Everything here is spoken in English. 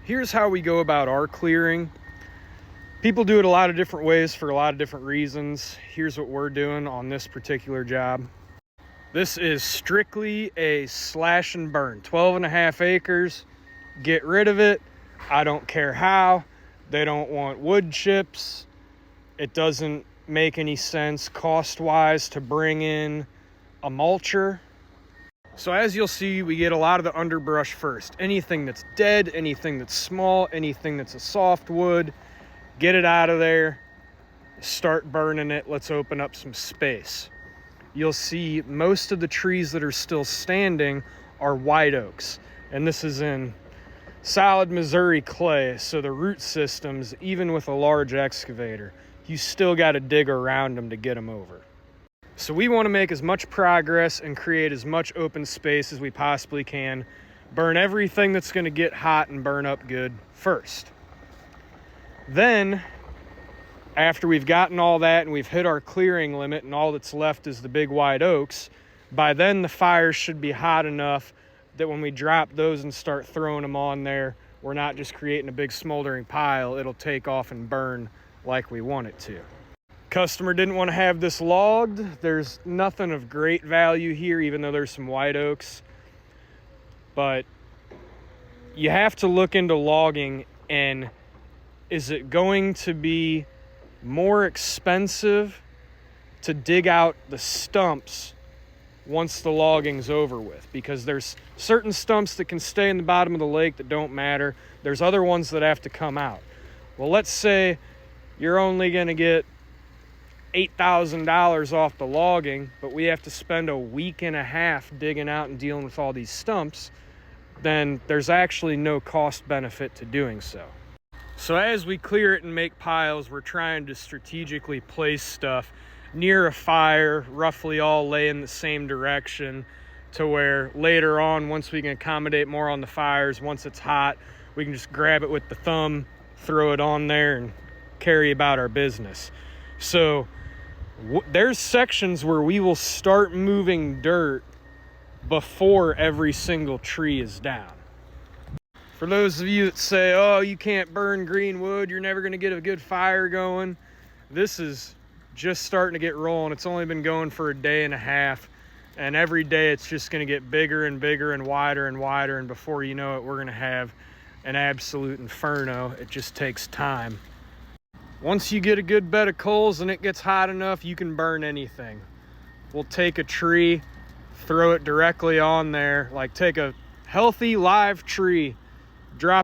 Here's how we go about our clearing. People do it a lot of different ways for a lot of different reasons. Here's what we're doing on this particular job. This is strictly a slash and burn, 12.5 acres. Get rid of it. I don't care how. They don't want wood chips. It doesn't make any sense cost-wise to bring in a mulcher. So as you'll see, we get a lot of the underbrush first. Anything that's dead, anything that's small, anything that's a soft wood, get it out of there, start burning it. Let's open up some space. You'll see most of the trees that are still standing are white oaks. And this is in solid Missouri clay, so the root systems, even with a large excavator, you still got to dig around them to get them over. So we want to make as much progress and create as much open space as we possibly can. Burn everything that's going to get hot and burn up good first. Then, after we've gotten all that and we've hit our clearing limit and all that's left is the big white oaks, by then the fires should be hot enough that when we drop those and start throwing them on there, we're not just creating a big smoldering pile. It'll take off and burn like we want it to. Customer didn't want to have this logged. There's nothing of great value here, even though there's some white oaks. But you have to look into logging, and is it going to be more expensive to dig out the stumps once the logging's over with? Because there's certain stumps that can stay in the bottom of the lake that don't matter. There's other ones that have to come out. Well, let's say you're only going to get $8,000 off the logging, but we have to spend a week and a half digging out and dealing with all these stumps, then there's actually no cost benefit to doing so. So as we clear it and make piles, we're trying to strategically place stuff near a fire, roughly all lay in the same direction, to where later on, once we can accommodate more on the fires, once it's hot, we can just grab it with the thumb, throw it on there, and carry about our business. So there's sections where we will start moving dirt before every single tree is down. For those of you that say, oh, you can't burn green wood, you're never going to get a good fire going, this is just starting to get rolling. It's only been going for a day and a half, and every day it's just going to get bigger and bigger and wider, and before you know it, we're going to have an absolute inferno. It just takes time. Once you get a good bed of coals and it gets hot enough, you can burn anything. We'll take a tree, throw it directly on there, like take a healthy live tree, drop